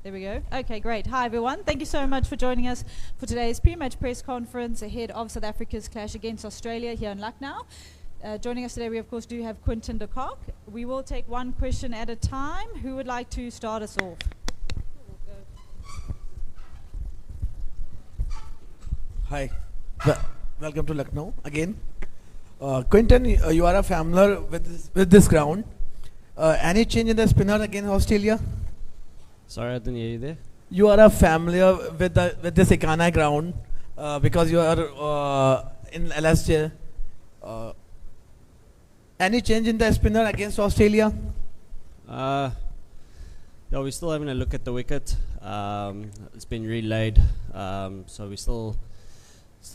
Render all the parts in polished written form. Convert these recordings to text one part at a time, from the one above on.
There we go. Okay, great. Hi, everyone. Thank you so much for joining us for today's pre-match press conference ahead of South Africa's clash against Australia here in Lucknow. Joining us today, we of course do have Quinton de Kock. We will take one question at a time. Who would like to start us off? Hi, welcome to Lucknow again. Quinton, you are a familiar with this ground. Any change in the spinner against Australia? Sorry, I didn't hear you there. You are a familiar with this Ekana ground because you are in LSJ. Any change in the spinner against Australia? Yeah, we're still having a look at the wicket. It's been relayed, so we're still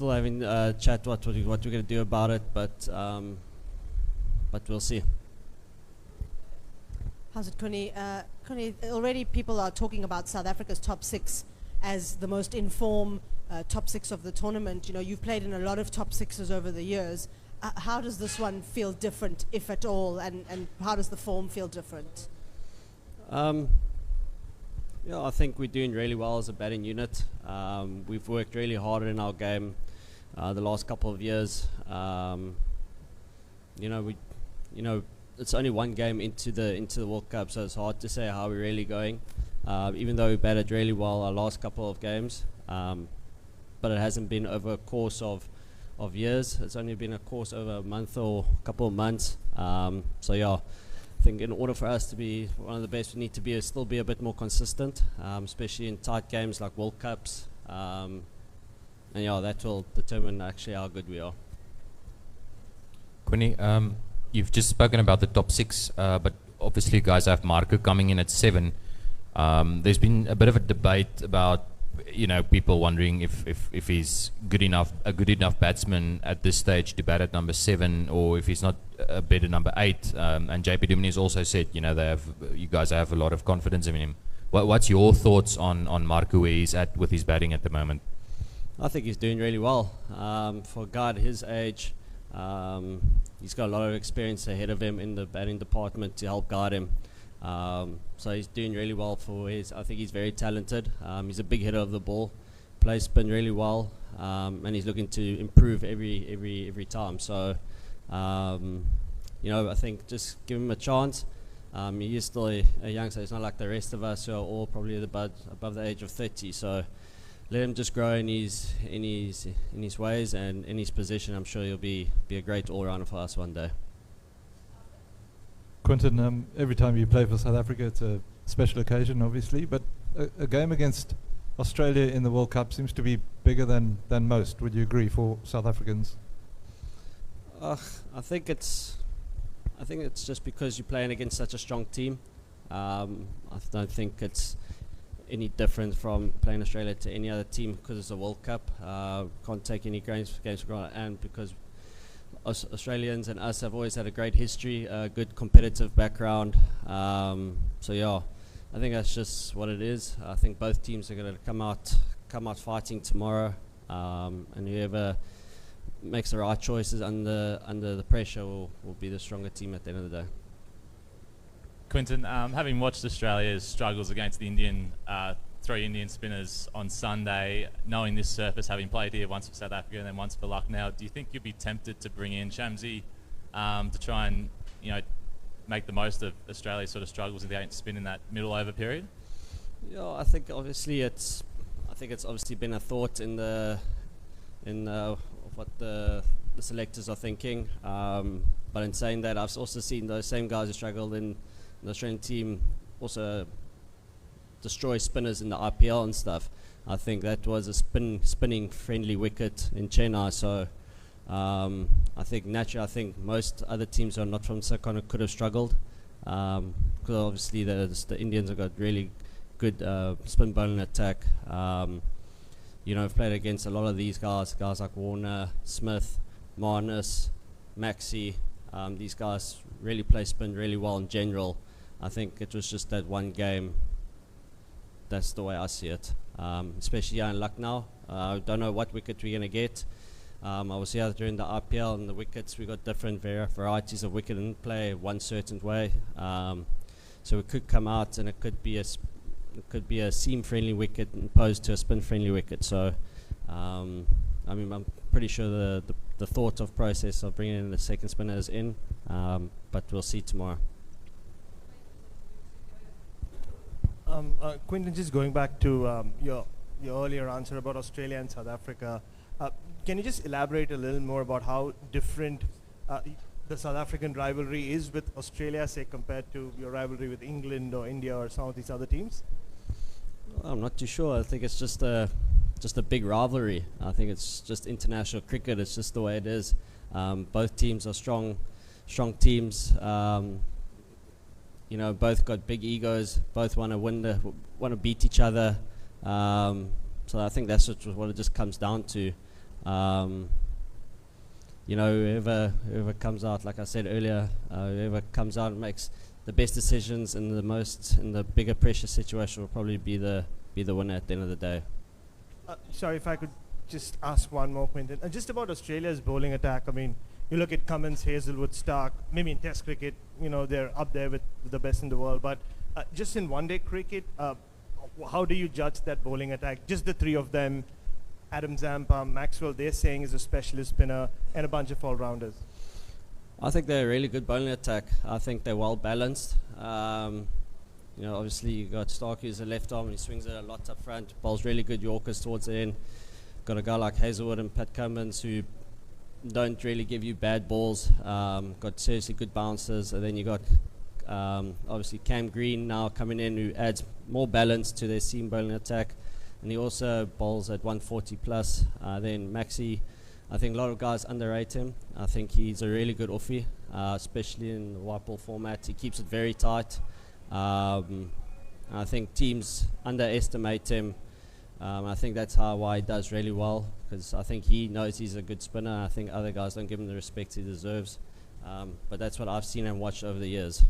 having a chat what we're going to do about it, but we'll see. How's it, Connie? Connie, already people are talking about South Africa's top six as the most informed top six of the tournament. You know, you've played in a lot of top sixes over the years. How does this one feel different, if at all, and how does the form feel different? Yeah, I think we're doing really well as a batting unit. We've worked really hard in our game the last couple of years. It's only one game into the World Cup, so it's hard to say how we're really going. Even though we batted really well our last couple of games, but it hasn't been over a course of years. It's only been a course over a month or a couple of months. So yeah, I think in order for us to be one of the best, we need to still be a bit more consistent, especially in tight games like World Cups. And yeah, that will determine actually how good we are. Quinny, you've just spoken about the top six, but obviously you guys have Marco coming in at 7. There's been a bit of a debate about, you know, people wondering if he's a good enough batsman at this stage to bat at number 7, or if he's not a better number 8. And JP Dumini's also said, you know, you guys have a lot of confidence in him. What's your thoughts on Marco, where he's at with his batting at the moment? I think he's doing really well. For a guy at his age, he's got a lot of experience ahead of him in the batting department to help guide him. So he's doing really well I think he's very talented. He's a big hitter of the ball, plays spin really well, and he's looking to improve every time. So, I think just give him a chance. He is still a youngster. He's not like the rest of us who are all probably above the age of 30. So let him just grow in his ways and in his position. I'm sure he'll be a great all-rounder for us one day. Quinton, every time you play for South Africa, it's a special occasion, obviously, but a game against Australia in the World Cup seems to be bigger than most. Would you agree, for South Africans? I think it's just because you're playing against such a strong team. I don't think it's any different from playing Australia to any other team because it's a World Cup. Can't take any games for granted, and because Australians and us have always had a great history, a good competitive background. So yeah, I think that's just what it is. I think both teams are going to come out fighting tomorrow, and whoever makes the right choices under the pressure will be the stronger team at the end of the day. Quinton, having watched Australia's struggles against the three Indian spinners on Sunday, knowing this surface, having played here once for South Africa and then once for Lucknow, do you think you'd be tempted to bring in Shamsi to try and, make the most of Australia's sort of struggles against spin in that middle over period? Yeah, I think obviously it's been a thought in what the selectors are thinking. But in saying that, I've also seen those same guys who struggled in the Australian team also destroy spinners in the IPL and stuff. I think that was a spinning friendly wicket in Chennai. So I think naturally, most other teams who are not from Sakana could have struggled because obviously the Indians have got really good spin bowling attack. I've played against a lot of these guys like Warner, Smith, Marnus, Maxi. These guys really play spin really well in general. I think it was just that one game. That's the way I see it, especially here in Lucknow. I don't know what wicket we're going to get. I was here during the IPL, and the wickets, we got different varieties of wicket and play one certain way. So it could come out and it could be it could be a seam-friendly wicket opposed to a spin-friendly wicket. So, I mean, I'm pretty sure the thought of process of bringing in the second spinner is in, but we'll see tomorrow. Quinton, just going back to your earlier answer about Australia and South Africa, can you just elaborate a little more about how different the South African rivalry is with Australia, say, compared to your rivalry with England or India or some of these other teams? Well, I'm not too sure. I think it's just a big rivalry. I think it's just international cricket. It's just the way it is. Both teams are strong teams. You know, both got big egos. Both want to beat each other. So I think that's what it just comes down to. You know, whoever comes out, like I said earlier, whoever comes out and makes the best decisions in the bigger pressure situation will probably be the winner at the end of the day. Sorry, if I could just ask one more, Quinton. Just about Australia's bowling attack. I mean, you look at Cummins, Hazelwood, Stark. Maybe in Test cricket, you know, they're up there with the best in the world. But just in one-day cricket, how do you judge that bowling attack? Just the three of them. Adam Zampa, Maxwell, they're saying is a specialist spinner, and a bunch of all-rounders. I think they're a really good bowling attack. I think they're well balanced. You know, obviously you got Stark, who's a left arm, and he swings it a lot up front. Bowls really good Yorkers towards the end. Got a guy like Hazelwood and Pat Cummins who don't really give you bad balls. Got seriously good bouncers, and then you got obviously Cam Green now coming in, who adds more balance to their seam bowling attack. And he also bowls at 140 plus. Then Maxi, I think a lot of guys underrate him. I think he's a really good offie, especially in the white ball format. He keeps it very tight. I think teams underestimate him. I think that's why he does really well, because I think he knows he's a good spinner. I think other guys don't give him the respect he deserves. But that's what I've seen and watched over the years.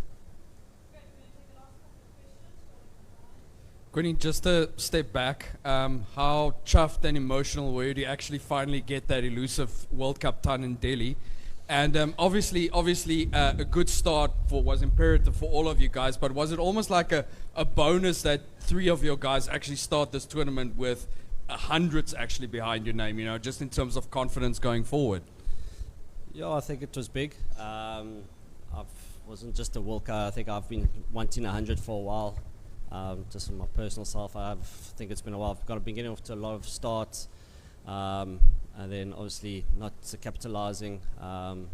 Quinny, just a step back, how chuffed and emotional were you to actually finally get that elusive World Cup ton in Delhi? And obviously, a good start was imperative for all of you guys, but was it almost like a bonus that three of your guys actually start this tournament with hundreds actually behind your name, you know, just in terms of confidence going forward? Yeah, I think it was big. I wasn't just a World Cup. I think I've been wanting 100 for a while. Just for my personal self, I think it's been a while. I've been getting off to a lot of starts, and then obviously not capitalizing, and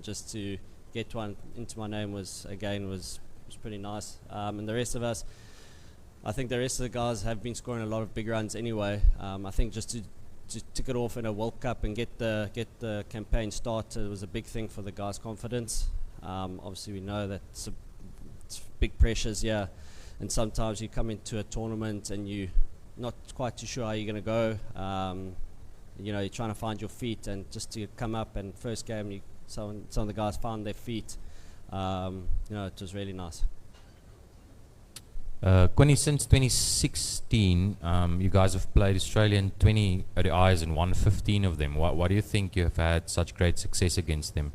just to get one into my name was pretty nice. And the rest of us, I think the rest of the guys have been scoring a lot of big runs anyway. I think just to tick it off in a World Cup and get the campaign started was a big thing for the guys' confidence. Obviously, we know that it's big pressures, yeah. And sometimes you come into a tournament and you're not quite too sure how you're going to go. You know, you're trying to find your feet, and just to come up and first game, some of the guys found their feet. You know, it was really nice. Quinny, since 2016, you guys have played Australia in 20 ODIs and won 15 of them. Why do you think you have had such great success against them?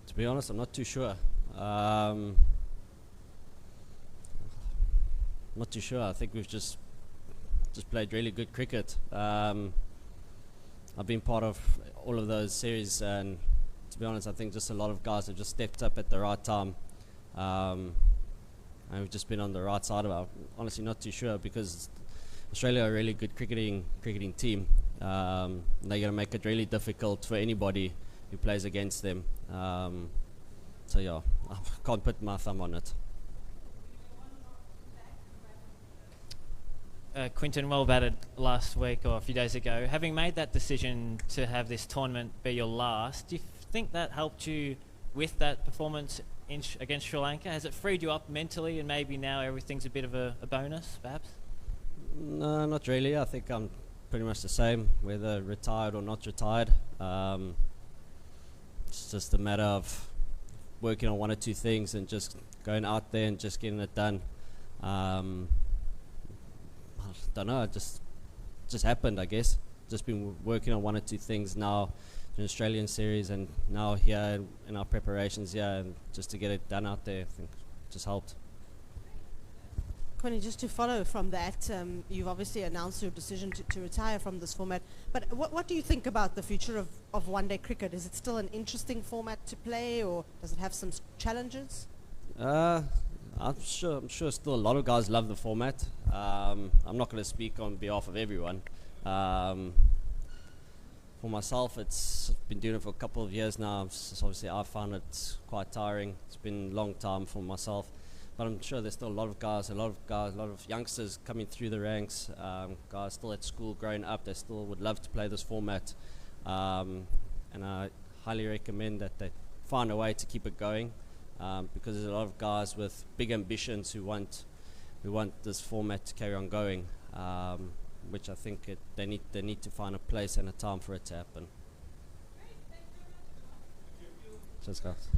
To be honest, I'm not too sure. Not too sure. I think we've just played really good cricket. I've been part of all of those series, and to be honest, I think just a lot of guys have just stepped up at the right time, and we've just been on the right side of it. I'm honestly not too sure, because Australia are a really good cricketing team. They're going to make it really difficult for anybody who plays against them. So yeah, I can't put my thumb on it. Quinton, well batted last week or a few days ago. Having made that decision to have this tournament be your last, do you think that helped you with that performance against Sri Lanka? Has it freed you up mentally, and maybe now everything's a bit of a bonus, perhaps? No, not really. I think I'm pretty much the same, whether retired or not retired. It's just a matter of working on one or two things and just going out there and just getting it done. I don't know, it just happened, I guess. Just been working on one or two things now, the Australian series, and now here in our preparations, and just to get it done out there, I think just helped. Connie, just to follow from that, you've obviously announced your decision to retire from this format. But what do you think about the future of one-day cricket? Is it still an interesting format to play, or does it have some challenges? I'm sure still a lot of guys love the format. I'm not going to speak on behalf of everyone. For myself, I've been doing it for a couple of years now. Obviously, I found it quite tiring. It's been a long time for myself. But I'm sure there's still a lot of youngsters coming through the ranks, guys still at school growing up, they still would love to play this format. And I highly recommend that they find a way to keep it going, because there's a lot of guys with big ambitions who want this format to carry on going, which I think they need to find a place and a time for it to happen. Cheers, guys.